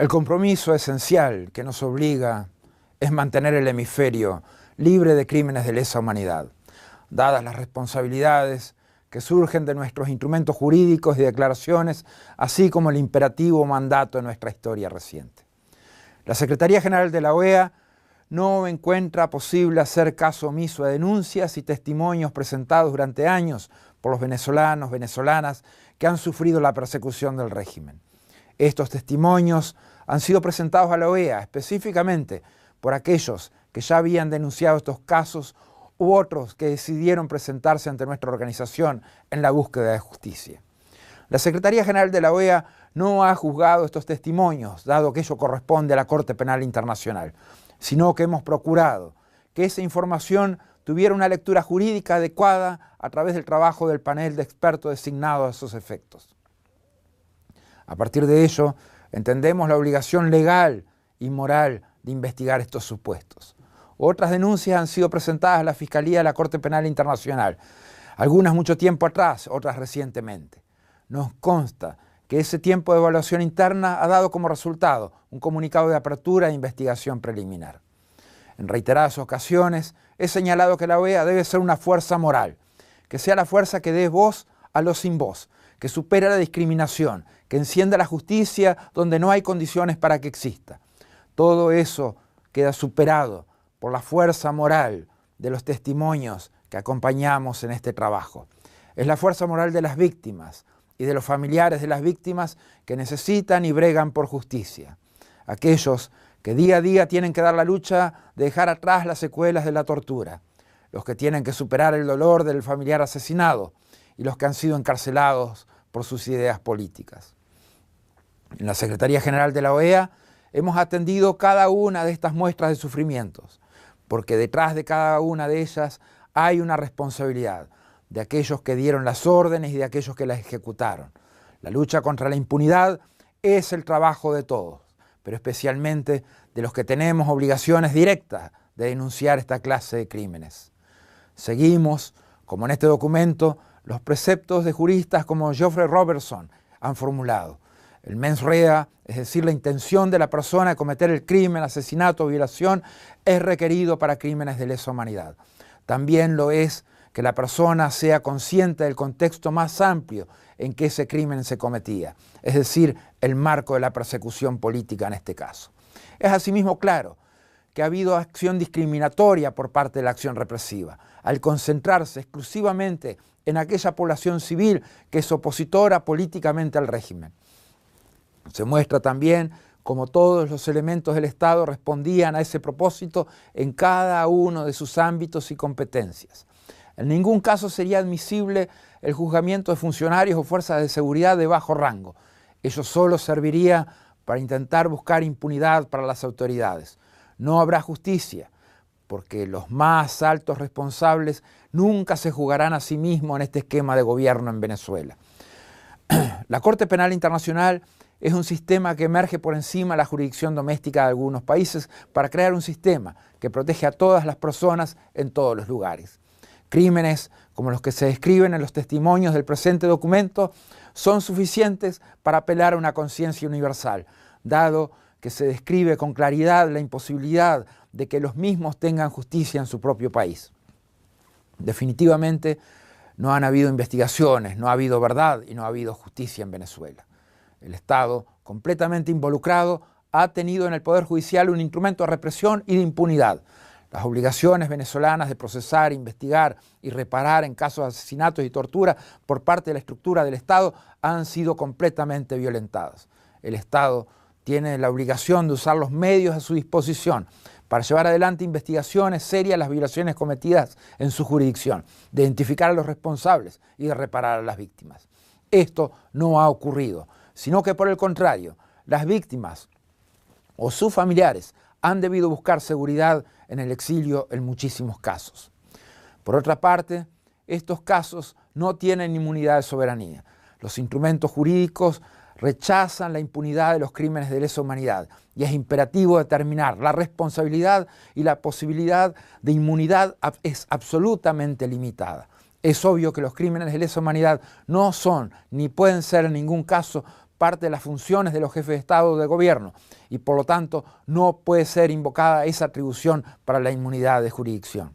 El compromiso esencial que nos obliga es mantener el hemisferio libre de crímenes de lesa humanidad, dadas las responsabilidades que surgen de nuestros instrumentos jurídicos y declaraciones, así como el imperativo mandato de nuestra historia reciente. La Secretaría General de la OEA no encuentra posible hacer caso omiso a denuncias y testimonios presentados durante años por los venezolanos, venezolanas que han sufrido la persecución del régimen. Estos testimonios han sido presentados a la OEA específicamente por aquellos que ya habían denunciado estos casos u otros que decidieron presentarse ante nuestra organización en la búsqueda de justicia. La Secretaría General de la OEA no ha juzgado estos testimonios, dado que ello corresponde a la Corte Penal Internacional, sino que hemos procurado que esa información tuviera una lectura jurídica adecuada a través del trabajo del panel de expertos designado a esos efectos. A partir de ello, entendemos la obligación legal y moral de investigar estos supuestos. Otras denuncias han sido presentadas a la Fiscalía de la Corte Penal Internacional, algunas mucho tiempo atrás, otras recientemente. Nos consta que ese tiempo de evaluación interna ha dado como resultado un comunicado de apertura e investigación preliminar. En reiteradas ocasiones he señalado que la OEA debe ser una fuerza moral, que sea la fuerza que dé voz a los sin voz, que supere la discriminación, que encienda la justicia donde no hay condiciones para que exista. Todo eso queda superado por la fuerza moral de los testimonios que acompañamos en este trabajo. Es la fuerza moral de las víctimas y de los familiares de las víctimas que necesitan y bregan por justicia. Aquellos que día a día tienen que dar la lucha de dejar atrás las secuelas de la tortura, los que tienen que superar el dolor del familiar asesinado y los que han sido encarcelados por sus ideas políticas. En la Secretaría General de la OEA hemos atendido cada una de estas muestras de sufrimientos, porque detrás de cada una de ellas hay una responsabilidad de aquellos que dieron las órdenes y de aquellos que las ejecutaron. La lucha contra la impunidad es el trabajo de todos, pero especialmente de los que tenemos obligaciones directas de denunciar esta clase de crímenes. Seguimos, como en este documento, los preceptos de juristas como Geoffrey Robertson han formulado. El mens rea, es decir, la intención de la persona de cometer el crimen, asesinato o violación, es requerido para crímenes de lesa humanidad. También lo es que la persona sea consciente del contexto más amplio en que ese crimen se cometía, es decir, el marco de la persecución política en este caso. Es asimismo claro que ha habido acción discriminatoria por parte de la acción represiva, al concentrarse exclusivamente en aquella población civil que es opositora políticamente al régimen. Se muestra también cómo todos los elementos del Estado respondían a ese propósito en cada uno de sus ámbitos y competencias. En ningún caso sería admisible el juzgamiento de funcionarios o fuerzas de seguridad de bajo rango. Ello solo serviría para intentar buscar impunidad para las autoridades. No habrá justicia, porque los más altos responsables nunca se juzgarán a sí mismos en este esquema de gobierno en Venezuela. La Corte Penal Internacional es un sistema que emerge por encima de la jurisdicción doméstica de algunos países para crear un sistema que protege a todas las personas en todos los lugares. Crímenes como los que se describen en los testimonios del presente documento son suficientes para apelar a una conciencia universal, dado que se describe con claridad la imposibilidad de que los mismos tengan justicia en su propio país. Definitivamente no han habido investigaciones, no ha habido verdad y no ha habido justicia en Venezuela. El Estado, completamente involucrado, ha tenido en el Poder Judicial un instrumento de represión y de impunidad. Las obligaciones venezolanas de procesar, investigar y reparar en casos de asesinatos y tortura por parte de la estructura del Estado han sido completamente violentadas. El Estado tiene la obligación de usar los medios a su disposición para llevar adelante investigaciones serias de las violaciones cometidas en su jurisdicción, de identificar a los responsables y de reparar a las víctimas. Esto no ha ocurrido, sino que por el contrario, las víctimas o sus familiares han debido buscar seguridad en el exilio en muchísimos casos. Por otra parte, estos casos no tienen inmunidad de soberanía. Los instrumentos jurídicos rechazan la impunidad de los crímenes de lesa humanidad y es imperativo determinar la responsabilidad y la posibilidad de inmunidad es absolutamente limitada. Es obvio que los crímenes de lesa humanidad no son ni pueden ser en ningún caso parte de las funciones de los jefes de Estado o de gobierno y por lo tanto no puede ser invocada esa atribución para la inmunidad de jurisdicción.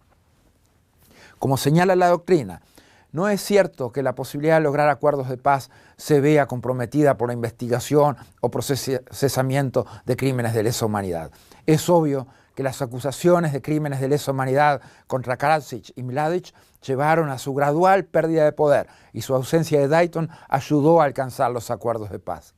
Como señala la doctrina, no es cierto que la posibilidad de lograr acuerdos de paz se vea comprometida por la investigación o procesamiento de crímenes de lesa humanidad. Es obvio que las acusaciones de crímenes de lesa humanidad contra Karadzic y Mladic llevaron a su gradual pérdida de poder y su ausencia de Dayton ayudó a alcanzar los acuerdos de paz.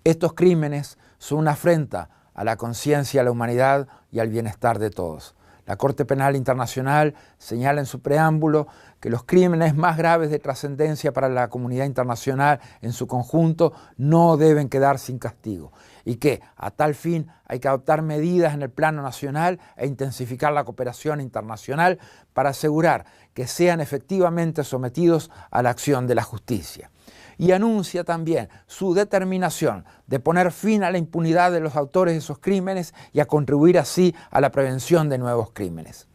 Estos crímenes son una afrenta a la conciencia, a la humanidad y al bienestar de todos. La Corte Penal Internacional señala en su preámbulo que los crímenes más graves de trascendencia para la comunidad internacional en su conjunto no deben quedar sin castigo y que, a tal fin, hay que adoptar medidas en el plano nacional e intensificar la cooperación internacional para asegurar que sean efectivamente sometidos a la acción de la justicia. Y anuncia también su determinación de poner fin a la impunidad de los autores de esos crímenes y a contribuir así a la prevención de nuevos crímenes.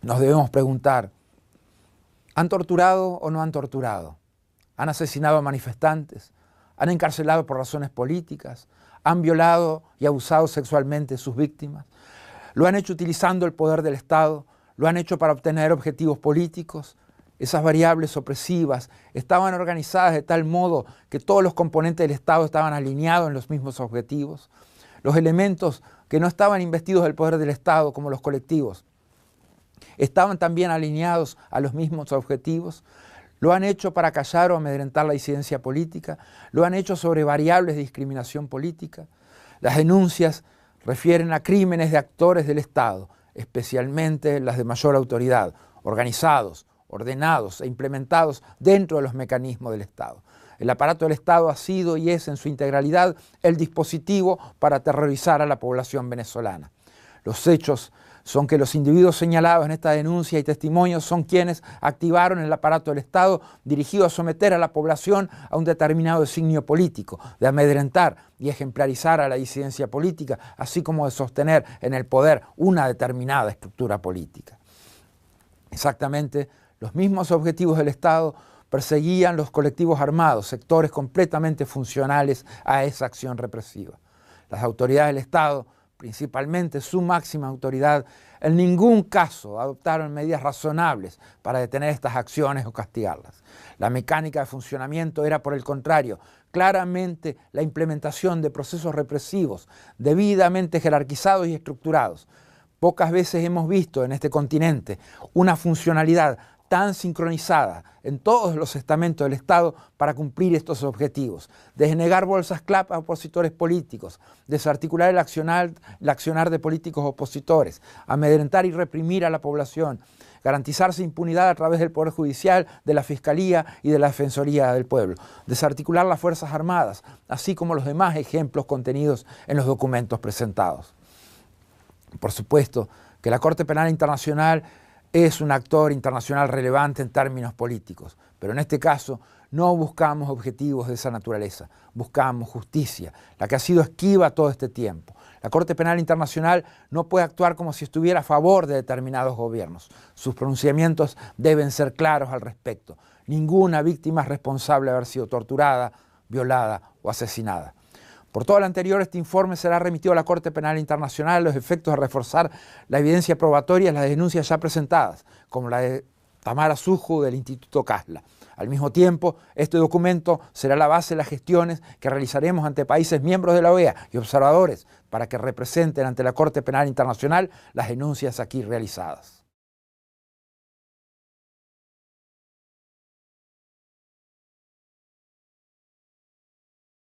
Nos debemos preguntar, ¿han torturado o no han torturado? ¿Han asesinado a manifestantes? ¿Han encarcelado por razones políticas? ¿Han violado y abusado sexualmente de sus víctimas? ¿Lo han hecho utilizando el poder del Estado? ¿Lo han hecho para obtener objetivos políticos? Esas variables opresivas estaban organizadas de tal modo que todos los componentes del Estado estaban alineados en los mismos objetivos. Los elementos que no estaban investidos del poder del Estado, como los colectivos, estaban también alineados a los mismos objetivos. Lo han hecho para callar o amedrentar la disidencia política. Lo han hecho sobre variables de discriminación política. Las denuncias refieren a crímenes de actores del Estado, especialmente las de mayor autoridad, organizados, ordenados e implementados dentro de los mecanismos del Estado. El aparato del Estado ha sido y es en su integralidad el dispositivo para aterrorizar a la población venezolana. Los hechos son que los individuos señalados en esta denuncia y testimonios son quienes activaron el aparato del Estado dirigido a someter a la población a un determinado designio político, de amedrentar y ejemplarizar a la disidencia política, así como de sostener en el poder una determinada estructura política. Exactamente los mismos objetivos del Estado perseguían los colectivos armados, sectores completamente funcionales a esa acción represiva. Las autoridades del Estado, principalmente su máxima autoridad, en ningún caso adoptaron medidas razonables para detener estas acciones o castigarlas. La mecánica de funcionamiento era, por el contrario, claramente la implementación de procesos represivos debidamente jerarquizados y estructurados. Pocas veces hemos visto en este continente una funcionalidad tan sincronizada en todos los estamentos del Estado para cumplir estos objetivos: desnegar bolsas clap a opositores políticos, desarticular el accionar de políticos opositores, amedrentar y reprimir a la población, garantizarse impunidad a través del Poder Judicial, de la Fiscalía y de la Defensoría del Pueblo, desarticular las Fuerzas Armadas, así como los demás ejemplos contenidos en los documentos presentados. Por supuesto que la Corte Penal Internacional es un actor internacional relevante en términos políticos, pero en este caso no buscamos objetivos de esa naturaleza, buscamos justicia, la que ha sido esquiva todo este tiempo. La Corte Penal Internacional no puede actuar como si estuviera a favor de determinados gobiernos. Sus pronunciamientos deben ser claros al respecto. Ninguna víctima es responsable de haber sido torturada, violada o asesinada. Por todo lo anterior, este informe será remitido a la Corte Penal Internacional a los efectos de reforzar la evidencia probatoria en las denuncias ya presentadas, como la de Tamara Suju del Instituto Casla. Al mismo tiempo, este documento será la base de las gestiones que realizaremos ante países miembros de la OEA y observadores para que representen ante la Corte Penal Internacional las denuncias aquí realizadas.